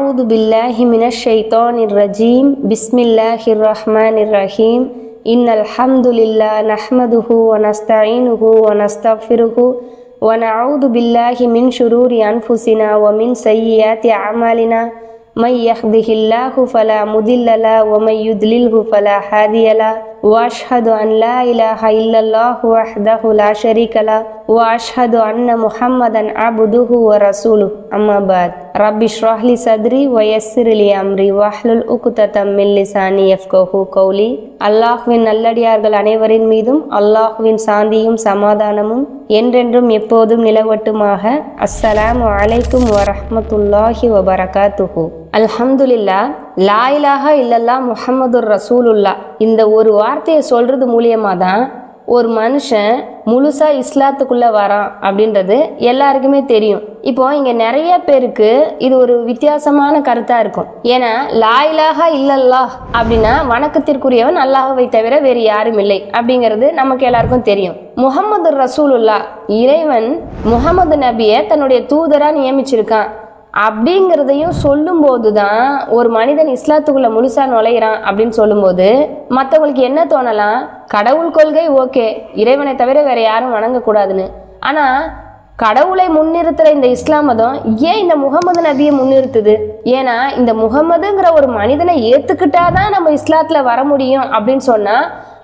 أعوذ بالله من الشيطان الرجيم بسم الله الرحمن الرحيم إن الحمد لله نحمده ونستعينه ونستغفره ونعوذ بالله من شرور أنفسنا ومن سيئات أعمالنا من يهده الله فلا مضل له ومن يضلله فلا هادي له وأشهد أن لا إله إلا الله وحده لا شريك له وأشهد أن محمدا عبده ورسوله أما بعد رب اشرح لي صدري ويسر لي أمري واحلل عقدة من لساني يفقهوا قولي. அல்லாஹ்வின் நல்லடியார்கள் அனைவரின் மீதும் அல்லாஹ்வின் சாந்தியும் சமாதானமும் என்றென்றும் எப்போதும் நிலவட்டுமாக. அஸ்ஸலாமு அலைக்கும் வரஹ்மத்துல்லாஹி வபரகாத்துஹு. அல்ஹம்துலில்லாஹ், லா இலாஹா இல்லல்லாஹ் முஹம்மதுர் ரசூலுல்லாஹ், இந்த ஒரு வார்த்தையை சொல்றது மூலியமா தான் ஒரு மனுஷன் முழுசா இஸ்லாத்துக்குள்ள வரான் அப்படின்றது எல்லாருக்குமே தெரியும். இப்போ இங்க நிறைய பேருக்கு இது ஒரு வித்தியாசமான கருத்தா இருக்கும். ஏன்னா லா இலாஹா இல்லல்லாஹ் அப்படின்னா வணக்கத்திற்குரியவன் அல்லாஹ்வை தவிர வேறு யாரும் இல்லை அப்படிங்கிறது நமக்கு எல்லாருக்கும் தெரியும். முஹம்மது ரசூலுல்லாஹ், இறைவன் முஹம்மது நபியை தன்னுடைய தூதரா நியமிச்சிருக்கான் அப்படிங்கிறதையும் சொல்லும் போது தான் ஒரு மனிதன் இஸ்லாத்துக்குள்ள முழுசா நுழையிறான் அப்படின்னு சொல்லும்போது மற்றவங்களுக்கு என்ன தோணலாம், கடவுள் கொள்கை ஓகே, இறைவனை தவிர வேற யாரும் வணங்கக்கூடாதுன்னு. ஆனா கடவுளை முன்னிறுத்துற இந்த இஸ்லாம் மதம் ஏன் இந்த முகமது நபியை முன்னிறுத்துது? ஏன்னா இந்த முகமதுங்கிற ஒரு மனிதனை ஏத்துக்கிட்டாதான் நம்ம இஸ்லாத்துல வர முடியும் அப்படின்னு சொன்னா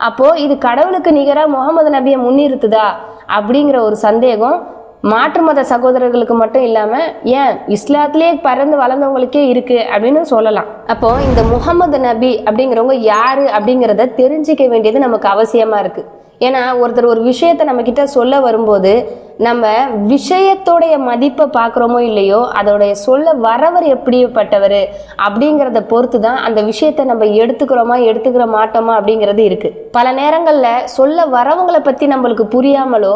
அப்போ இது கடவுளுக்கு நிகரா முகமது நபியை முன்னிறுத்துதா அப்படிங்கிற ஒரு சந்தேகம் மாற்று மத சகோதரர்களுக்கு மட்டும் இல்லாம ஏன் இஸ்லாத்திலே பறந்து வளர்ந்தவங்களுக்கே இருக்கு அப்படின்னு சொல்லலாம். அப்போ இந்த முகமது நபி அப்படிங்கிறவங்க யாரு அப்படிங்கிறத தெரிஞ்சிக்க வேண்டியது நமக்கு அவசியமா இருக்கு. ஏன்னா ஒருத்தர் ஒரு விஷயத்த நம்ம கிட்ட சொல்ல வரும்போது நம்ம விஷயத்தோடைய மதிப்பை பார்க்குறோமோ இல்லையோ, அதோடைய சொல்ல வரவர் எப்படிப்பட்டவர் அப்படிங்கிறத பொறுத்து தான் அந்த விஷயத்த நம்ம எடுத்துக்கிற மாட்டோமா அப்படிங்கிறது இருக்கு. பல நேரங்கள்ல சொல்ல வரவங்களை பத்தி நம்மளுக்கு புரியாமலோ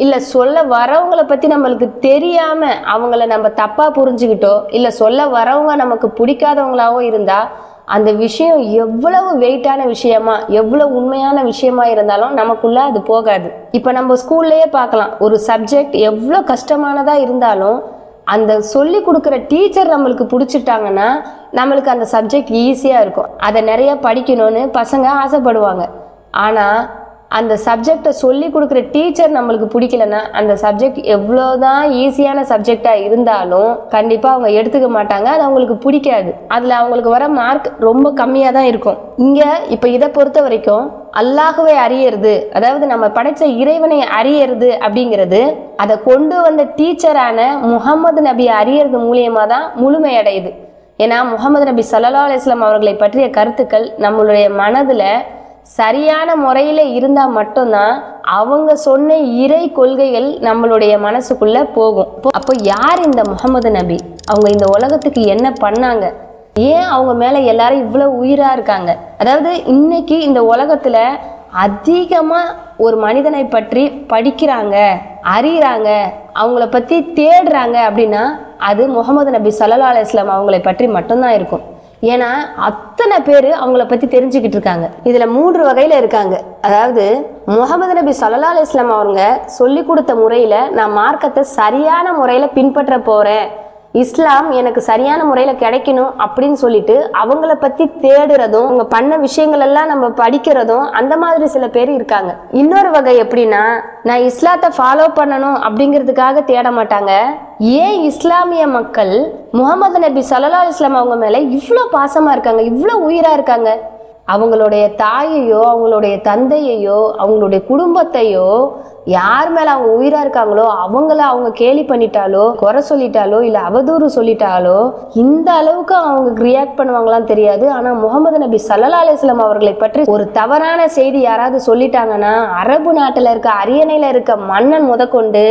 இல்ல சொல்ல வரவங்களை பத்தி நம்மளுக்கு தெரியாம அவங்கள நம்ம தப்பா புரிஞ்சுக்கிட்டோ இல்ல சொல்ல வரவங்க நமக்கு பிடிக்காதவங்களாவோ இருந்தா அந்த விஷயம் எவ்வளவு வெயிட்டான விஷயமா எவ்வளவு உண்மையான விஷயமா இருந்தாலும் நமக்குள்ள அது போகாது. இப்ப நம்ம ஸ்கூல்லயே பார்க்கலாம், ஒரு சப்ஜெக்ட் எவ்வளவு கஷ்டமானதா இருந்தாலும் அந்த சொல்லி கொடுக்குற டீச்சர் நம்மளுக்கு பிடிச்சிட்டாங்கன்னா நம்மளுக்கு அந்த சப்ஜெக்ட் ஈஸியா இருக்கும். அதை நிறைய படிக்கணும்னு பசங்க ஆசைப்படுவாங்க. ஆனா அந்த சப்ஜெக்டை சொல்லி கொடுக்குற டீச்சர் நம்மளுக்கு பிடிக்கலன்னா அந்த சப்ஜெக்ட் எவ்வளோதான் ஈஸியான சப்ஜெக்டா இருந்தாலும் கண்டிப்பா அவங்க எடுத்துக்க மாட்டாங்க, அது அவங்களுக்கு பிடிக்காது. அதுல அவங்களுக்கு வர மார்க் ரொம்ப கம்மியா தான் இருக்கும். இங்க இப்ப இதை பொறுத்த வரைக்கும் அல்லாஹ்வை அறியறது, அதாவது நம்ம படைச்ச இறைவனை அறியறது அப்படிங்கிறது அதை கொண்டு வந்த டீச்சரான முகமது நபி அறியறது மூலியமா தான் முழுமையடையுது. ஏன்னா முகமது நபி ஸல்லல்லாஹு அலைஹி வஸல்லம் அவர்களை பற்றிய கருத்துக்கள் நம்மளுடைய மனதுல சரியான முறையில இருந்தா மட்டும்தான் அவங்க சொன்ன இறை கொள்கைகள் நம்மளுடைய மனசுக்குள்ள போகும். அப்போ யார் இந்த முகமது நபி? அவங்க இந்த உலகத்துக்கு என்ன பண்ணாங்க? ஏன் அவங்க மேல எல்லாரும் இவ்வளவு உயிரா இருக்காங்க? அதாவது இன்னைக்கு இந்த உலகத்துல அதிகமா ஒரு மனிதனை பற்றி படிக்கிறாங்க, அறியறாங்க, அவங்கள பத்தி தேடுறாங்க அப்படின்னா அது முகமது நபி ஸல்லல்லாஹு அலைஹி வஸல்லம் அவங்களை பற்றி மட்டும்தான் இருக்கும். ஏன்னா அத்தனை பேர் அவங்கள பத்தி தெரிஞ்சுக்கிட்டு இருக்காங்க. இதுல 3 வகையில இருக்காங்க. அதாவது முகமது நபி ஸல்லல்லாஹு அலைஹி வஸல்லம் அவங்க சொல்லி கொடுத்த முறையில நான் மார்க்கத்தை சரியான முறையில பின்பற்ற போறேன், இஸ்லாம் எனக்கு சரியான முறையில கிடைக்கணும் அப்படின்னு சொல்லிட்டு அவங்கள பத்தி தேடுறதும் அவங்க பண்ண விஷயங்கள் எல்லாம் நம்ம படிக்கிறதும் அந்த மாதிரி சில பேர் இருக்காங்க. இன்னொரு வகை எப்படின்னா, நான் இஸ்லாத்தை ஃபாலோ பண்ணணும் அப்படிங்கிறதுக்காக தேட மாட்டாங்க. ஏன் இஸ்லாமிய மக்கள் முகமது நபி ஸல்லல்லாஹு அலைஹி வஸல்லம் அவங்க மேல இவ்வளோ பாசமா இருக்காங்க, இவ்வளோ உயிரா இருக்காங்க? அவங்களுடைய தாயையோ அவங்களுடைய தந்தையையோ அவங்களுடைய குடும்பத்தையோ யார் மேல அவங்க உயிரா இருக்காங்களோ அவங்கள அவங்க கேலி பண்ணிட்டாலோ குறை சொல்லிட்டாலோ இல்ல அவதூறு சொல்லிட்டாலோ இந்த அளவுக்கு அவங்க ரியாக்ட் பண்ணுவாங்களான்னு தெரியாது. ஆனா முகமது நபி ஸல்லல்லாஹு அலைஹி வஸல்லம் அவர்களை பற்றி ஒரு தவறான செய்தி யாராவது சொல்லிட்டாங்கன்னா அரபு நாட்டுல இருக்க அரியணையில இருக்க மன்னன் முதற்கொண்டு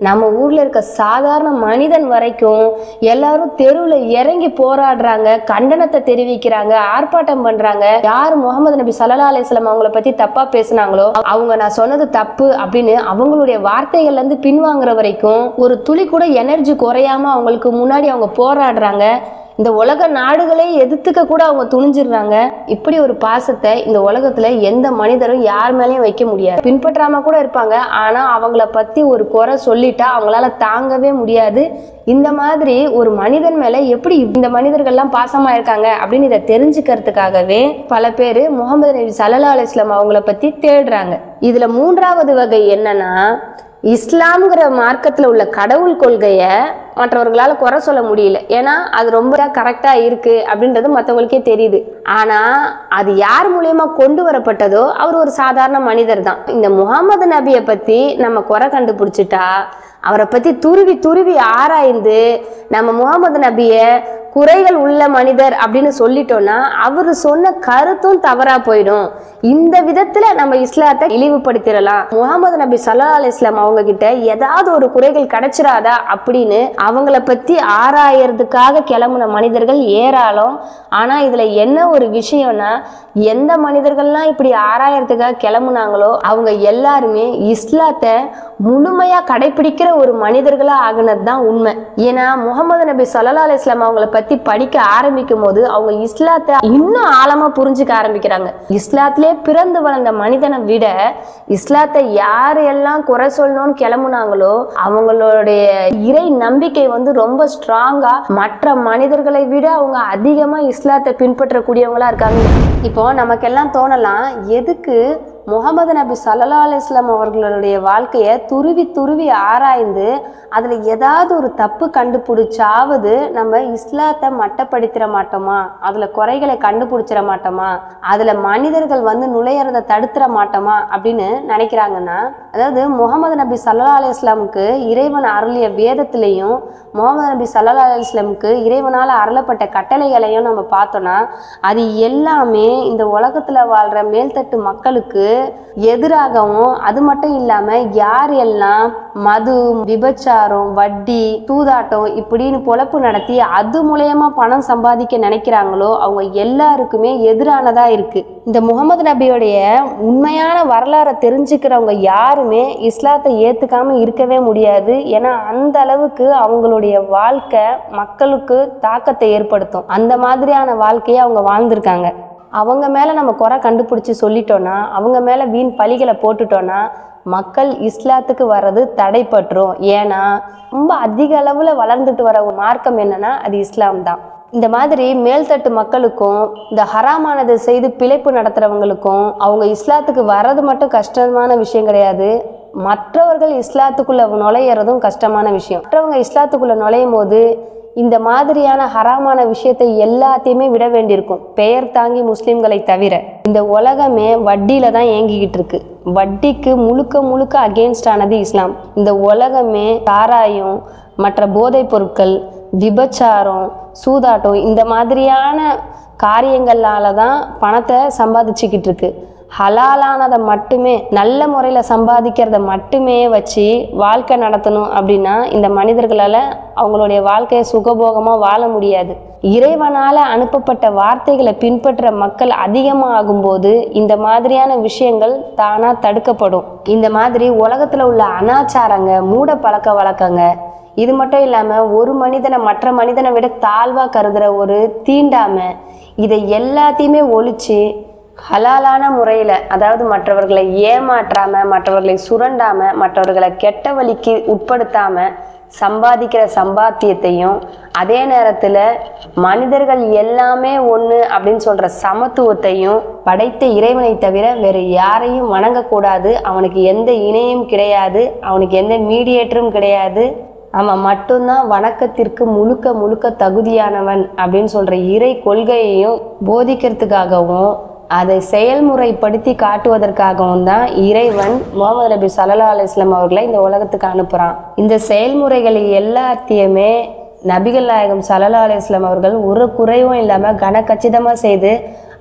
நம்ம ஊர்ல இருக்க சாதாரண மனிதன் வரைக்கும் எல்லாரும் தெருவுல இறங்கி போராடுறாங்க, கண்டனத்தை தெரிவிக்கிறாங்க, ஆர்ப்பாட்டம் பண்றாங்க. யார் முகமது நபி ஸல்லல்லாஹு அலைஹி வஸல்லம் அவங்கள பத்தி தப்பா பேசினாங்களோ அவங்க நான் சொன்னது தப்பு அப்படின்னு அவங்களுடைய வார்த்தைகள்ல இருந்து பின்வாங்குற வரைக்கும் ஒரு துளி கூட எனர்ஜி குறையாம அவங்களுக்கு முன்னாடி அவங்க போராடுறாங்க. இந்த உலக நாடுகளே எதிர்த்துக்க கூட அவங்க துணிஞ்சிடுறாங்க. இப்படி ஒரு பாசத்தை இந்த உலகத்துல எந்த மனிதரும் யார் மேலேயும் வைக்க முடியாது. பின்பற்றாம கூட இருப்பாங்க, ஆனா அவங்கள பத்தி ஒரு குறை சொல்லிட்டா அவங்களால தாங்கவே முடியாது. இந்த மாதிரி ஒரு மனிதன் மேல எப்படி இந்த மனிதர்கள்லாம் பாசமா இருக்காங்க அப்படின்னு இதை தெரிஞ்சுக்கிறதுக்காகவே பல பேர் முகமது நபி ஸல்லல்லாஹு அலைஹி வஸல்லம் அவங்கள பத்தி தேடுறாங்க. இதுல மூன்றாவது வகை என்னன்னா, இஸ்லாம்ங்கிற மார்க்கத்துல உள்ள கடவுள் கொள்கைய மற்றவர்களால குறை சொல்ல முடியல. ஏன்னா அது ரொம்ப கரெக்டா இருக்கு அப்படின்றது மற்றவங்களுக்கே தெரியுது. ஆனா அது யார் மூலியமா கொண்டு வரப்பட்டதோ அவர் ஒரு சாதாரண மனிதர் தான். இந்த முகமது நபியை பத்தி நம்ம குறை கண்டுபிடிச்சிட்டா, அவரை பத்தி துருவி துருவி ஆராய்ந்து நம்ம முகமது நபிய குறைகள் உள்ள மனிதர் அப்படின்னு சொல்லிட்டோம்னா அவரு சொன்ன கருத்தும் தவறா போயிடும். இந்த விதத்துல நம்ம இஸ்லாத்தை இழிவுபடுத்திடலாம். முகமது நபி ஸல்லல்லாஹு அலைஹி வஸல்லம் அவங்க கிட்ட ஏதாவது ஒரு குறைகள் கிடைச்சிடாதா அப்படின்னு அவங்கள பத்தி ஆராயறதுக்காக கிளம்புன மனிதர்கள் ஏராளம். ஆனா இதுல என்ன ஒரு விஷயம்னா, எந்த மனிதர்கள்லாம் இப்படி ஆராயறதுக்காக கிளம்புனாங்களோ அவங்க எல்லாருமே இஸ்லாத்தை முழுமையா கடைபிடிக்கிற ஒரு மனிதர்களா ஆகுனது தான் உண்மை. ஏன்னா முகமது நபி ஸல்லல்லாஹு அலைஹி வஸல்லம் அவங்கள பத்தி படிக்க ஆரம்பிக்கும் போது அவங்க இஸ்லாத்தை இன்னும் ஆழமா புரிஞ்சுக்க ஆரம்பிக்கிறாங்க. இஸ்லாத்திலே பிறந்து வளர்ந்த மனிதனை விட இஸ்லாத்தை யார் எல்லாம் குறை சொல்லணும்னு கிளம்புனாங்களோ அவங்களுடைய இறை நம்பிக்கை ரொம்ப ஸ்ட்ராங்கா மற்ற மனிதர்களை விட அவங்க அதிகமா இஸ்லாத்தை பின்பற்றக்கூடியவங்களா இருக்காங்க. இப்போ நமக்கெல்லாம் தோணலாம், எதுக்கு முகமது நபி ஸல்லல்லாஹு அலைஹி வஸல்லம் அவர்களுடைய வாழ்க்கையை துருவி துருவி ஆராய்ந்து அதில் ஏதாவது ஒரு தப்பு கண்டுபிடிச்சாவது நம்ம இஸ்லாத்தை மட்டப்படுத்திட மாட்டோமா, அதில் குறைகளை கண்டுபிடிச்சிட மாட்டோமா, அதில் மனிதர்கள் நுழையிறதை தடுத்துட மாட்டோமா அப்படின்னு நினைக்கிறாங்கன்னா, அதாவது முகமது நபி ஸல்லல்லாஹு அலைஹி வஸல்லமுக்கு இறைவன் அருளிய வேதத்திலையும் முகமது நபி ஸல்லல்லாஹு அலைஹி வஸல்லமுக்கு இறைவனால் அருளப்பட்ட கட்டளைகளையும் நம்ம பார்த்தோன்னா அது எல்லாமே இந்த உலகத்தில் வாழ்கிற மேல்தட்டு மக்களுக்கு எதிராகவும், அது மட்டும் இல்லாம யார் எல்லாம் மது, விபச்சாரம், வட்டி, சூதாட்டம் இப்படின்னு பொழப்பு நடத்தி அது மூலயமா பணம் சம்பாதிக்க நினைக்கிறாங்களோ அவங்க எல்லாருக்குமே எதிரானதா இருக்கு. இந்த முகமது நபியோடைய உண்மையான வரலாறை தெரிஞ்சுக்கிறவங்க யாருமே இஸ்லாத்தை ஏத்துக்காம இருக்கவே முடியாது. ஏன்னா அந்த அளவுக்கு அவங்களுடைய வாழ்க்கை மக்களுக்கு தாக்கத்தை ஏற்படுத்தும். அந்த மாதிரியான வாழ்க்கையை அவங்க வாழ்ந்திருக்காங்க. அவங்க மேலே நம்ம குறை கண்டுபிடிச்சி சொல்லிட்டோன்னா, அவங்க மேலே வீண் பழிகளை போட்டுட்டோன்னா மக்கள் இஸ்லாத்துக்கு வர்றது தடைப்பட்டுரும். ஏன்னா ரொம்ப அதிக அளவில் வளர்ந்துட்டு வர ஒரு மார்க்கம் என்னன்னா அது இஸ்லாம் தான். இந்த மாதிரி மேல்தட்டு மக்களுக்கும் இந்த ஹராமானதை செய்து பிழைப்பு நடத்துகிறவங்களுக்கும் அவங்க இஸ்லாத்துக்கு வர்றது மட்டும் கஷ்டமான விஷயம் கிடையாது, மற்றவர்கள் இஸ்லாத்துக்குள்ளே நுழையிறதும் கஷ்டமான விஷயம். மற்றவங்க இஸ்லாத்துக்குள்ளே நுழையும் போது இந்த மாதிரியான ஹராமான விஷயத்தை எல்லாத்தையுமே விட வேண்டியிருக்கும், பெயர் தாங்கி முஸ்லிம்களை தவிர. இந்த உலகமே வட்டியில தான் இயங்கிக்கிட்டு இருக்கு. வட்டிக்கு முழுக்க முழுக்க அகெயின்ஸ்ட் ஆனது இஸ்லாம். இந்த உலகமே சாராயம், மற்ற போதைப் பொருட்கள், விபச்சாரம், சூதாட்டம் இந்த மாதிரியான காரியங்களால தான் பணத்தை சம்பாதிச்சுக்கிட்டு இருக்கு. ஹலாலானதை மட்டுமே நல்ல முறையில் சம்பாதிக்கிறத மட்டுமே வச்சு வாழ்க்கை நடத்தணும் அப்படின்னா இந்த மனிதர்களால் அவங்களுடைய வாழ்க்கையை சுகபோகமாக வாழ முடியாது. இறைவனால் அனுப்பப்பட்ட வார்த்தைகளை பின்பற்ற மக்கள் அதிகமாக ஆகும்போது இந்த மாதிரியான விஷயங்கள் தானாக தடுக்கப்படும். இந்த மாதிரி உலகத்தில் உள்ள அனாச்சாரங்க, மூட பழக்க வழக்கங்க, இது மட்டும் இல்லாமல் ஒரு மனிதனை மற்ற மனிதனை விட தாழ்வாக கருதுகிற ஒரு தீண்டாமை, இதை எல்லாத்தையுமே ஒழிச்சு ஹலாலான முறையில், அதாவது மற்றவர்களை ஏமாற்றாம, மற்றவர்களை சுரண்டாம, மற்றவர்களை கெட்ட வழிக்கு உட்படுத்தாம சம்பாதிக்கிற சம்பாத்தியத்தையும், அதே நேரத்தில் மனிதர்கள் எல்லாமே ஒன்று அப்படின்னு சொல்கிற சமத்துவத்தையும் படைத்த இறைவனை தவிர வேறு யாரையும் வணங்கக்கூடாது, அவனுக்கு எந்த இணையும் கிடையாது, அவனுக்கு எந்த மீடியேட்டரும் கிடையாது, அவன் மட்டும்தான் வணக்கத்திற்கு முழுக்க முழுக்க தகுதியானவன் அப்படின்னு சொல்கிற இறை கொள்கையையும் போதிக்கிறதுக்காகவும் அதை செயல்முறைப்படுத்தி காட்டுவதற்காகவும் தான் இறைவன் முஹம்மது நபி ஸல்லல்லாஹு அலைஹி வஸல்லம் அவர்களை இந்த உலகத்துக்கு அனுப்புகிறான். இந்த செயல்முறைகள் எல்லாத்தையுமே நபிகள் நாயகம் ஸல்லல்லாஹு அலைஹி வஸல்லம் அவர்கள் ஒரு குறைவும் இல்லாமல் கனக்கச்சிதமாக செய்து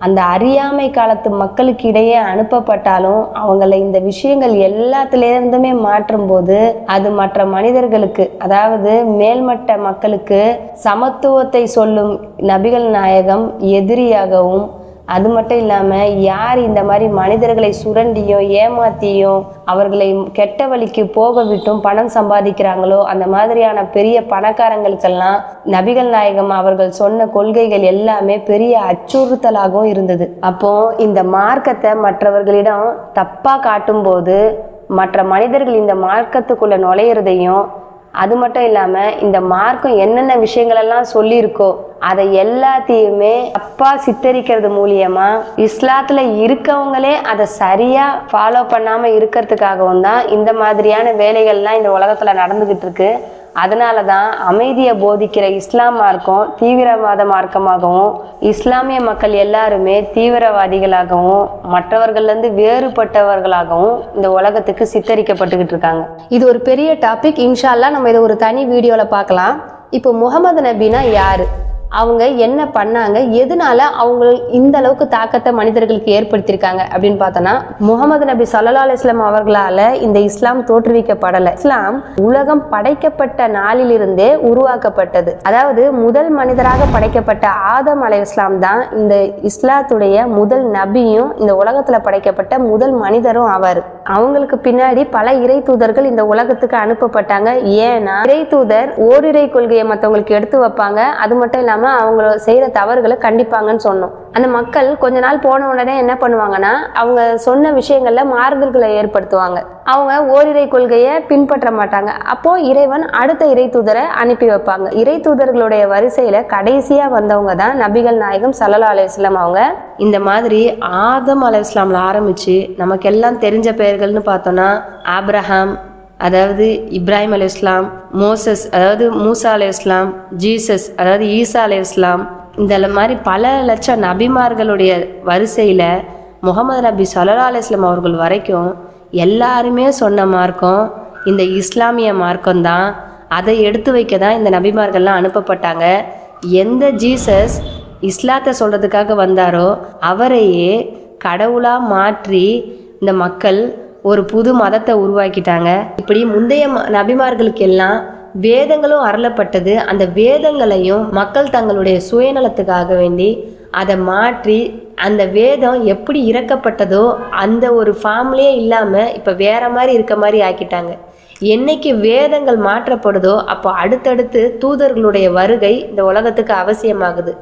அந்த அறியாமை காலத்து மக்களுக்கு இடையே அனுப்பப்பட்டாலும் அவங்களை இந்த விஷயங்கள் எல்லாத்திலேருந்துமே மாற்றும் போது அது மற்ற மனிதர்களுக்கு, அதாவது மேல்மட்ட மக்களுக்கு சமத்துவத்தை சொல்லும் நபிகள் நாயகம் எதிரியாகவும், அது மட்டும் இல்லாமல் யார் இந்த மாதிரி மனிதர்களை சுரண்டியும் ஏமாத்தியும் அவர்களை கெட்ட வழிக்கு போக விட்டும் பணம் சம்பாதிக்கிறாங்களோ அந்த மாதிரியான பெரிய பணக்காரங்களுக்கெல்லாம் நபிகள் நாயகம் அவர்கள் சொன்ன கொள்கைகள் எல்லாமே பெரிய அச்சுறுத்தலாகவும் இருந்தது. அப்போ இந்த மார்க்கத்தை மற்றவர்களிடம் தப்பா காட்டும் போது மற்ற மனிதர்கள் இந்த மார்க்கத்துக்குள்ள நுழையிறதையும், அது மட்டும் இல்லாம இந்த மார்க்கம் என்னென்ன விஷயங்கள் எல்லாம் சொல்லியிருக்கோ அதை எல்லாத்தையுமே தப்பா சித்தரிக்கிறது மூலியமா இஸ்லாத்துல இருக்கவங்களே அதை சரியா ஃபாலோ பண்ணாம இருக்கிறதுக்காகவும் தான் இந்த மாதிரியான வேலைகள்லாம் இந்த உலகத்துல நடந்துகிட்டு இருக்கு. அதனால தான் அமைதியை போதிக்கிற இஸ்லாம் மார்க்கம் தீவிரவாத மார்க்கமாகவும் இஸ்லாமிய மக்கள் எல்லாருமே தீவிரவாதிகளாகவும் மற்றவர்கள்லேருந்து வேறுபட்டவர்களாகவும் இந்த உலகத்துக்கு சித்தரிக்கப்பட்டுக்கிட்டு இருக்காங்க. இது ஒரு பெரிய டாபிக். இன்ஷா அல்லாஹ் நம்ம இதை ஒரு தனி வீடியோவில் பார்க்கலாம். இப்போ முகமது நபினா யாரு, அவங்க என்ன பண்ணாங்க, எதனால அவங்க இந்த அளவுக்கு தாக்கத்தை மனிதர்களுக்கு ஏற்படுத்தியிருக்காங்க அப்படின்னு பார்த்தோன்னா, முகமது நபி ஸல்லல்லாஹு அலைஹி வஸல்லம் அவர்களால இந்த இஸ்லாம் தோற்றுவிக்கப்படலை. இஸ்லாம் உலகம் படைக்கப்பட்ட நாளிலிருந்தே உருவாக்கப்பட்டது. அதாவது முதல் மனிதராக படைக்கப்பட்ட ஆதம் அலைஹிஸ்ஸலாம் தான் இந்த இஸ்லாத்துடைய முதல் நபியும் இந்த உலகத்துல படைக்கப்பட்ட முதல் மனிதரும் ஆவார். அவங்களுக்கு பின்னாடி பல இறை தூதர்கள் இந்த உலகத்துக்கு அனுப்பப்பட்டாங்க. ஏன்னா இறை தூதர் ஓரிரை கொள்கையை மற்றவங்களுக்கு எடுத்து வைப்பாங்க, அது மட்டும் இல்லாம அவங்க செய்யற தவறுகளை கண்டிப்பாங்கன்னு சொன்னோம். அந்த மக்கள் கொஞ்ச நாள் போன உடனே என்ன பண்ணுவாங்கன்னா, அவங்க சொன்ன விஷயங்கள்ல மாறுதல்களை ஏற்படுத்துவாங்க. அவங்க ஓரிரை கொள்கையை பின்பற்ற மாட்டாங்க. அப்போ இறைவன் அடுத்த இறை தூதரை அனுப்பி வைப்பாங்க. இறை தூதர்களுடைய வரிசையில கடைசியா வந்தவங்க தான் நபிகள் நாயகம் ஸல்லல்லாஹு அலைஹி வஸல்லம். அவங்க இந்த மாதிரி ஆதம் அலைஹிஸ்ஸலாம்ல ஆரம்பிச்சு நமக்கு எல்லாம் தெரிஞ்ச பெயர்கள்னு பார்த்தோம்னா, ஆப்ரஹாம், அதாவது இப்ராஹிம் அலைஹிஸ்ஸலாம், மோசஸ் அதாவது மூசா அலைஹிஸ்ஸலாம், ஜீசஸ் அதாவது ஈசா அலைஹிஸ்ஸலாம், இந்த மாதிரி பல லட்சம் நபிமார்களுடைய வரிசையில் முகமது நபி ஸல்லல்லாஹு அலைஹி வஸல்லம் அவர்கள் வரைக்கும் எல்லாருமே சொன்ன மார்க்கம் இந்த இஸ்லாமிய மார்க்கம்தான். அதை எடுத்து வைக்க தான் இந்த நபிமார்கள்லாம் அனுப்பப்பட்டாங்க. எந்த ஜீசஸ் இஸ்லாத்தை சொல்கிறதுக்காக வந்தாரோ அவரையே கடவுளாக மாற்றி இந்த மக்கள் ஒரு புது மதத்தை உருவாக்கிட்டாங்க. இப்படி முந்தைய நபிமார்களுக்கு எல்லாம் வேதங்களும் அருளப்பட்டது. அந்த வேதங்களையும் மக்கள் தங்களுடைய சுயநலத்துக்காக வேண்டி அதை மாற்றி அந்த வேதம் எப்படி இறக்கப்பட்டதோ அந்த ஒரு ஃபார்ம்லேயே இல்லாமல் இப்போ வேற மாதிரி இருக்க மாதிரி ஆக்கிட்டாங்க. என்னைக்கு வேதங்கள் மாற்றப்படுதோ அப்போ அடுத்தடுத்து தூதர்களுடைய வருகை இந்த உலகத்துக்கு அவசியமாகுது.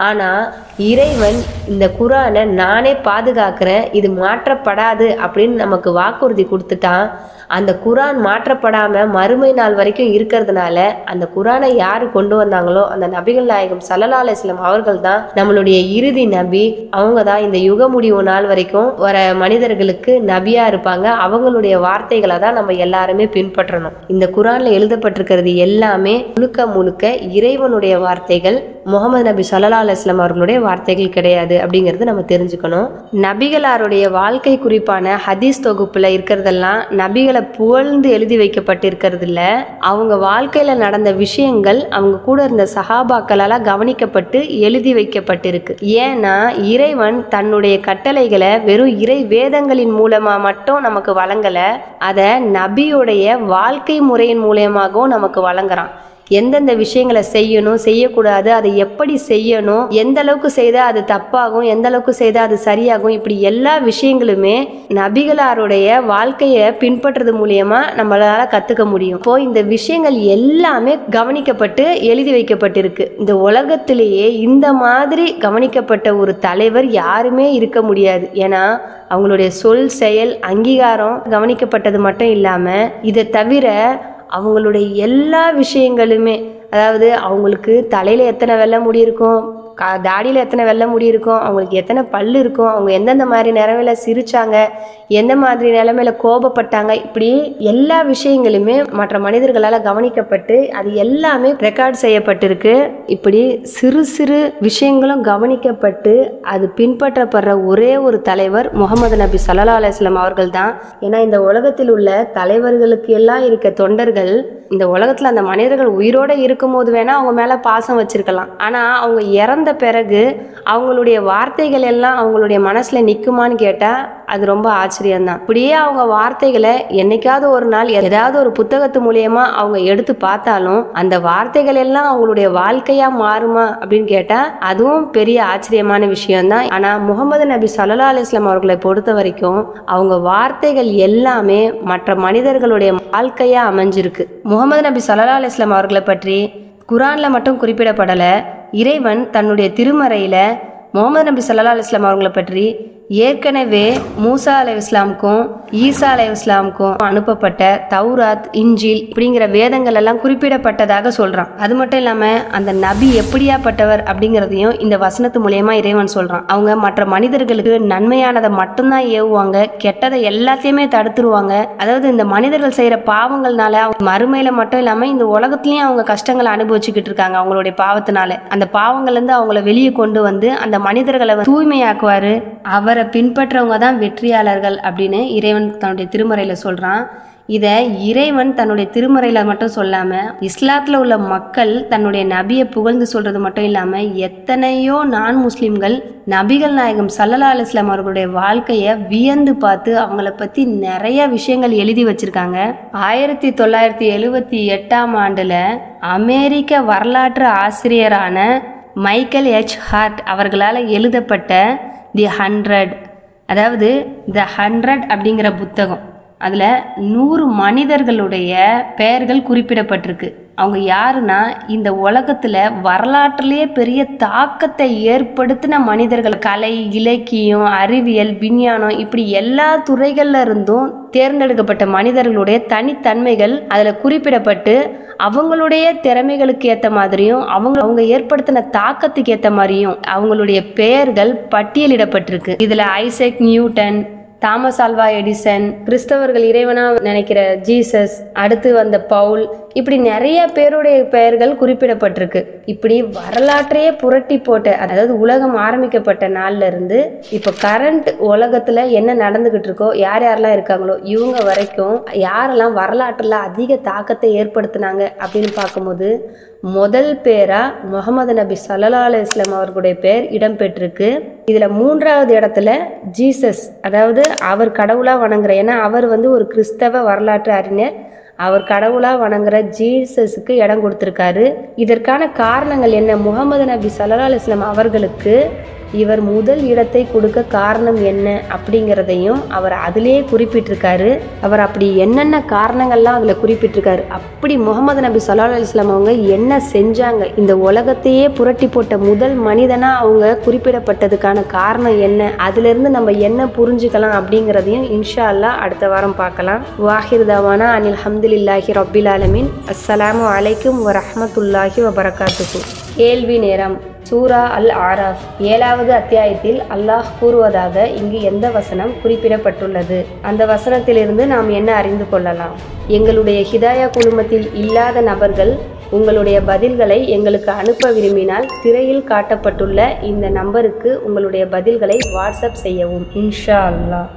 ஆனால் இறைவன் இந்த குரானை நானே பாதுகாக்கிறேன், இது மாற்றப்படாது அப்படின்னு நமக்கு வாக்குறுதி கொடுத்துட்டான். அந்த குரான் மாற்றப்படாமல் மறுமை நாள் வரைக்கும் இருக்கிறதுனால அந்த குரானை யார் கொண்டு வந்தாங்களோ அந்த நபிகள் நாயகம் ஸல்லல்லாஹு அலைஹி வஸல்லம் அவர்கள் தான் நம்மளுடைய இறுதி நபி. அவங்க தான் இந்த யுக முடிவு நாள் வரைக்கும் வர மனிதர்களுக்கு நபியா இருப்பாங்க. அவங்களுடைய வார்த்தைகளை தான் நம்ம எல்லாருமே பின்பற்றணும். இந்த குரான்ல எழுதப்பட்டிருக்கிறது எல்லாமே முழுக்க முழுக்க இறைவனுடைய வார்த்தைகள், முகமது நபி ஸல்லல்லாஹு அலைஹி வஸல்லம் அவர்களுடைய வார்த்தைகள் கிடையாது அப்படிங்கிறது நம்ம தெரிஞ்சுக்கணும். நபிகளாருடைய வாழ்க்கை குறிப்பான ஹதீஸ் தொகுப்புல இருக்கிறதெல்லாம் நபிகளை புகழ்ந்து எழுதி வைக்கப்பட்டிருக்கிறது இல்ல, அவங்க வாழ்க்கையில நடந்த விஷயங்கள் அவங்க கூட இருந்த சஹாபாக்களால கவனிக்கப்பட்டு எழுதி வைக்கப்பட்டிருக்கு. ஏன்னா இறைவன் தன்னுடைய கட்டளைகளை வெறும் இறை வேதங்களின் மூலமா மட்டும் நமக்கு வழங்கல, அதை நபியுடைய வாழ்க்கை முறையின் மூலமாகவும் நமக்கு வழங்குறான். எந்தெந்த விஷயங்களை செய்யணும் செய்யக்கூடாது, அதை எப்படி செய்யணும், எந்த அளவுக்கு செய்தால் அது தப்பாகும், எந்த அளவுக்கு செய்தால் அது சரியாகும், இப்படி எல்லா விஷயங்களுமே நபிகளாருடைய வாழ்க்கையை பின்பற்றது மூலியமா நம்மளால கத்துக்க முடியும். இப்போ இந்த விஷயங்கள் எல்லாமே கவனிக்கப்பட்டு எழுதி வைக்கப்பட்டிருக்கு. இந்த உலகத்திலேயே இந்த மாதிரி கவனிக்கப்பட்ட ஒரு தலைவர் யாருமே இருக்க முடியாது. ஏன்னா அவங்களுடைய சொல் செயல் அங்கீகாரம் கவனிக்கப்பட்டது மட்டும் இல்லாம இதை தவிர அவங்களுடைய எல்லா விஷயங்களுமே, அதாவது அவங்களுக்கு தலையில் எத்தனை வெள்ளை முடி இருக்கும், தாடியில் எத்தனை வெள்ளை முடி இருக்கும், அவங்களுக்கு எத்தனை பல் இருக்கும், அவங்க எந்தெந்த மாதிரி நிலமையில சிரிச்சாங்க, எந்த மாதிரி நிலைமையில கோபப்பட்டாங்க, இப்படி எல்லா விஷயங்களுமே மற்ற மனிதர்களால் கவனிக்கப்பட்டு அது எல்லாமே ரெக்கார்ட் செய்யப்பட்டிருக்கு. இப்படி சிறு சிறு விஷயங்களும் கவனிக்கப்பட்டு அது பின்பற்றப்படுற ஒரே ஒரு தலைவர் முகமது நபி ஸல்லல்லாஹு அலைஹி வஸல்லம் அவர்கள் தான். ஏன்னா இந்த உலகத்தில் உள்ள தலைவர்களுக்கு எல்லாம் இருக்க தொண்டர்கள் இந்த உலகத்தில் அந்த மனிதர்கள் உயிரோடு இருக்கும்போது வேணால் அவங்க மேலே பாசம் வச்சுருக்கலாம். ஆனால் அவங்க இறந்த பிறகு அவங்களுடைய வார்த்தைகள் எல்லாம் அவங்களுடைய மனசில் நிற்குமான்னு கேட்டால் அது ரொம்ப ஆச்சரியம்தான். இப்படியே அவங்க வார்த்தைகளை என்னைக்காவது ஒரு நாள் ஏதாவது ஒரு புத்தகத்து மூலியமா அவங்க எடுத்து பார்த்தாலும் அந்த வார்த்தைகள் எல்லாம் அவங்களுடைய வாழ்க்கையா மாறுமா அப்படின்னு கேட்டா அதுவும் பெரிய ஆச்சரியமான விஷயம்தான். ஆனா முகமது நபி ஸல்லல்லாஹு அலைஹி வஸல்லம் அவர்களை பொறுத்த வரைக்கும் அவங்க வார்த்தைகள் எல்லாமே மற்ற மனிதர்களுடைய வாழ்க்கையா அமைஞ்சிருக்கு. முகமது நபி ஸல்லல்லாஹு அலைஹி வஸல்லம் அவர்களை பற்றி குர்ஆன்ல மட்டும் குறிப்பிடப்படல, இறைவன் தன்னுடைய திருமறையில முகமது நபி ஸல்லல்லாஹு அலைஹி வஸல்லம் அவர்களை பற்றி ஏற்கனவே மூசா அலைஹிஸ்ஸலாமுக்கும் ஈசா அலைஹிஸ்ஸலாமுக்கும் அனுப்பப்பட்ட தௌராத், இன்ஜில் இப்படிங்கிற வேதங்கள் எல்லாம் குறிப்பிடப்பட்டதாக சொல்றான். அது மட்டும் இல்லாம அந்த நபி எப்படியாப்பட்டவர் அப்படிங்கிறதையும் இந்த வசனத்து மூலியமா இறைவன் சொல்றான். அவங்க மற்ற மனிதர்களுக்கு நன்மையானதை மட்டும்தான் ஏவுவாங்க, கெட்டதை எல்லாத்தையுமே தடுத்துருவாங்க. அதாவது இந்த மனிதர்கள் செய்யற பாவங்கள்னால அவங்க மறுமையில மட்டும் இல்லாம இந்த உலகத்திலயும் அவங்க கஷ்டங்களை அனுபவிச்சுக்கிட்டு இருக்காங்க. அவங்களுடைய பாவத்தினால அந்த பாவங்கள்ல இருந்து அவங்கள வெளியே கொண்டு வந்து அந்த மனிதர்களை தூய்மையாக்குவாரு. அவரை பின்பற்றவங்க தான் வெற்றியாளர்கள் அப்படின்னு இறைவன் தன்னுடைய திருமறையில சொல்றான். இதை இறைவன் தன்னுடைய திருமறையில மட்டும் சொல்லாம இஸ்லாத்துல உள்ள மக்கள் தன்னுடைய நபியை புகழ்ந்து சொல்றது மட்டும் இல்லாம எத்தனையோ நான் முஸ்லிம்கள் நபிகள் நாயகம் ஸல்லல்லாஹு அலைஹி வஸல்லம் அவர்களுடைய வாழ்க்கைய வியந்து பார்த்து அவங்கள பத்தி நிறைய விஷயங்கள் எழுதி வச்சிருக்காங்க. 1978 ஆண்டுல அமெரிக்க வரலாற்று ஆசிரியரான மைக்கேல் எச் ஹார்ட் அவர்களால் எழுதப்பட்ட தி 100, அதாவது த 100 அப்படிங்கிற புத்தகம், அதில் 100 மனிதர்களுடைய பெயர்கள் குறிப்பிடப்பட்டிருக்கு. அவங்க யாருன்னா இந்த உலகத்தில் வரலாற்றிலேயே பெரிய தாக்கத்தை ஏற்படுத்தின மனிதர்கள். கலை, இலக்கியம், அறிவியல், விஞ்ஞானம் இப்படி எல்லா துறைகள்ல இருந்தும் தேர்ந்தெடுக்கப்பட்ட மனிதர்களுடைய தனித்தன்மைகள் அதில் குறிப்பிடப்பட்டு அவங்களுடைய திறமைகளுக்கு ஏற்ற மாதிரியும் அவங்க ஏற்படுத்தின தாக்கத்துக்கு ஏற்ற மாதிரியும் அவங்களுடைய பெயர்கள் பட்டியலிடப்பட்டிருக்கு. இதில் Isaac Newton, Thomas Alva Edison, கிறிஸ்தவர்கள் இறைவனா நினைக்கிற ஜீசஸ், அடுத்து வந்த பவுல், இப்படி நிறைய பேருடைய பெயர்கள் குறிப்பிடப்பட்டிருக்கு. இப்படி வரலாற்றையே புரட்டி போட்ட, அதாவது உலகம் ஆரம்பிக்கப்பட்ட நாள்ல இருந்து இப்ப கரண்ட் உலகத்துல என்ன நடந்துகிட்டு இருக்கோ, யார் யாரெல்லாம் இருக்காங்களோ இவங்க வரைக்கும் யாரெல்லாம் வரலாற்றுல அதிக தாக்கத்தை ஏற்படுத்தினாங்க அப்படின்னு பார்க்கும்போது முதல் பேரா முகமது நபி ஸல்லல்லாஹு அலைஹி வஸல்லம் அவர்களுடைய பேர் இடம்பெற்றிருக்கு. இதுல 3வது இடத்துல ஜீசஸ், அதாவது அவர் கடவுளா வணங்குற, ஏன்னா அவர் ஒரு கிறிஸ்தவ வரலாற்று அறிஞர், அவர் கடவுளா வணங்குற ஜீசஸுக்கு இடம் கொடுத்திருக்காரு. இதற்கான காரணங்கள் என்ன? முகமது நபி ஸல்லல்லாஹு அலைஹி வஸல்லம் அவர்களுக்கு இவர் முதல் இடத்தை கொடுக்க காரணம் என்ன அப்படிங்கிறதையும் அவர் அதிலேயே குறிப்பிட்டிருக்காரு. அவர் அப்படி என்னென்ன காரணங்கள்லாம் அதில் குறிப்பிட்டிருக்காரு. அப்படி முகமது நபி ஸல்லல்லாஹு அலைஹி வஸல்லம் அவங்க என்ன செஞ்சாங்க, இந்த உலகத்தையே புரட்டி போட்ட முதல் மனிதனா அவங்க குறிப்பிடப்பட்டதுக்கான காரணம் என்ன, அதிலிருந்து நம்ம என்ன புரிஞ்சுக்கலாம் அப்படிங்கிறதையும் இன்ஷா அல்லாஹ் அடுத்த வாரம் பார்க்கலாம். வாஹிர் தவானா அனில் ஹம்துலில்லாஹி ரப்பில் ஆலமீன். அஸ்ஸலாமு அலைக்கும் வரஹ்மத்துல்லாஹி வபரகாத்துஹு. கேள்வி நேரம். சூரா அல் ஆராஃப் 7வது அத்தியாயத்தில் அல்லாஹ் கூறுவதாக இங்கு எந்த வசனம் குறிப்பிடப்பட்டுள்ளது? அந்த வசனத்திலிருந்து நாம் என்ன அறிந்து கொள்ளலாம்? எங்களுடைய ஹிதாயா குழுமத்தில் இல்லாத நபர்கள் உங்களுடைய பதில்களை எங்களுக்கு அனுப்ப விரும்பினால் திரையில் காட்டப்பட்டுள்ள இந்த நம்பருக்கு உங்களுடைய பதில்களை வாட்ஸ்அப் செய்யவும். இன்ஷா அல்லாஹ்.